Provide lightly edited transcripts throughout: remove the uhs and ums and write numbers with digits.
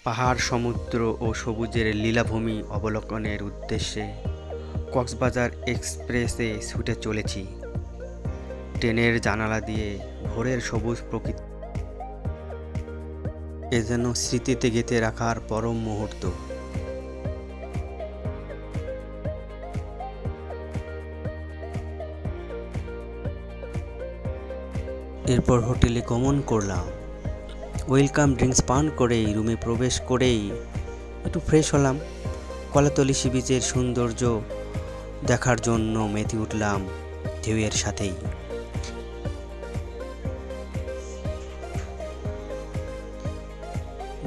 পাহাড়, সমুদ্র ও সবুজের লীলাভূমি অবলোকনের উদ্দেশ্যে কক্সবাজার এক্সপ্রেসে ছুটে চলেছি। ট্রেনের জানালা দিয়ে ভোরের সবুজ প্রকৃতি এ যেন স্মৃতিতে গেঁথে রাখার পরম মুহূর্ত। এরপর হোটেলে গমন করলাম। ওয়েলকাম ড্রিঙ্কস পান করেই রুমে প্রবেশ করেই একটু ফ্রেশ হলাম। কলাতলি সি বিচের সৌন্দর্য দেখার জন্য মেতে উঠলাম ঢেউয়ের সাথেই।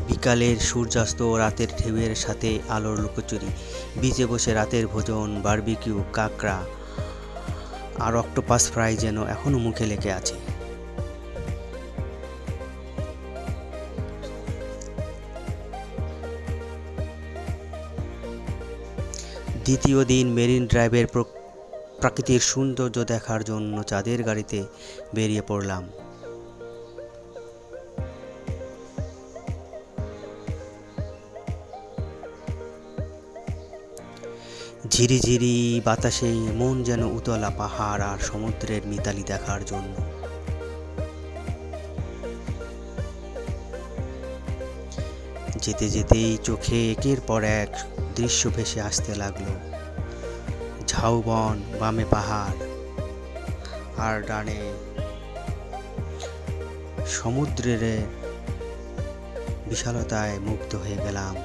বিকালের সূর্যাস্ত ও রাতের ঢেউয়ের সাথে আলোর লুকোচুরি, বিচে বসে রাতের ভোজন, বারবিকিউ, কাঁকড়া আর অক্টোপাস ফ্রাই যেন এখনো মুখে লেগে আছে। দ্বিতীয় দিন মেরিন ড্রাইভের প্রাকৃতিক সৌন্দর্য দেখার জন্য চাঁদের গাড়িতে বেরিয়ে পড়লাম। ঝিরিঝিরি বাতাসে মন যেন উতলা পাহাড় আর সমুদ্রের মিতালি দেখার জন্য। যেতে যেতেই চোখে একের পর এক দৃশ্য ভেসে আসতে লাগলো। ঝাউবন, বামে পাহাড় আর ডানে সমুদ্রের বিশালতায় মুগ্ধ হয়ে গেলাম।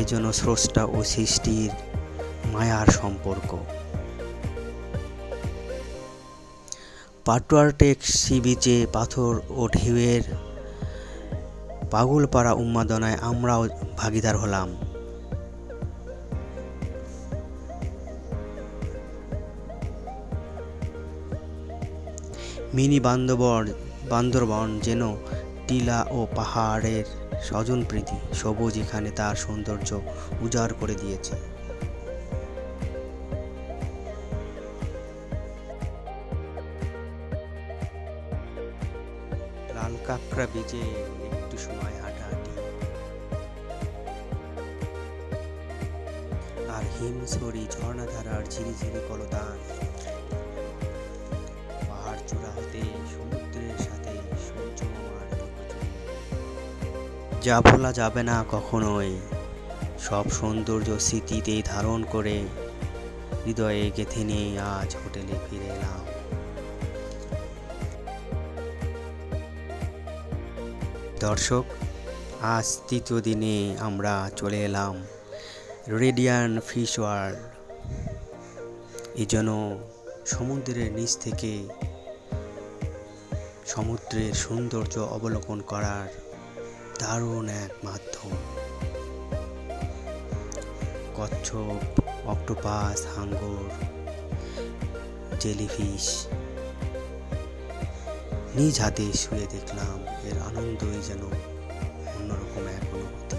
এজন্য স্রষ্টা ও সৃষ্টির মায়ার সম্পর্ক। পাটুয়ারটেক সি বিচে পাথর ও ঢেউয়ের পাগলপাড়া উন্মাদনায় আমরাও ভাগীদার হলাম। মিনি বান্দরবন যেন টিলা ও পাহাড়ের স্বজনপ্রীতি, সবুজ এখানে তার সৌন্দর্য উজাড় করে দিয়েছে। লাল কাঁকড়া বিচে একটু সময় হাঁটাহাঁটি আর হিমছড়ি ঝর্ণাধারার ঝিরিঝিরি কলতান, পাহাড় চূড়া হতে সমুদ্রের সাথে সূর্য মামার লুকোচুরি, যা ভোলা যাবে না কখনোই। সব সৌন্দর্য স্মৃতিতেই ধারণ করে হৃদয়ে গেঁথে নিয়ে আজ হোটেলে ফিরে এলাম। দর্শক, আজ তৃতীয় দিনে আমরা চলে এলাম রেডিয়ান ফিশ ওয়ার্ল্ড। এই যেন সমুদ্রের নিচ থেকে সমুদ্রের সৌন্দর্য অবলোকন করার দারুণ এক মাধ্যম। কচ্ছপ, অক্টোপাস, হাঙ্গর, জেলিফিশ নিজ হাতে শুয়ে দেখলাম। এর আনন্দই যেন অন্যরকম এক অনুভূতি।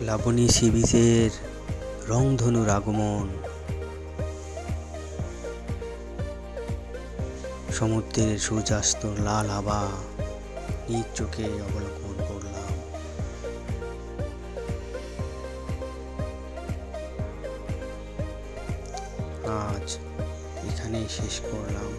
লাবণী সি বিচের রংধনুর আগমন, সমুদ্রের সূর্যাস্ত, লাল আভা নিজ চোখে অবলোকন করলাম। আজ এখানেই শেষ করলাম।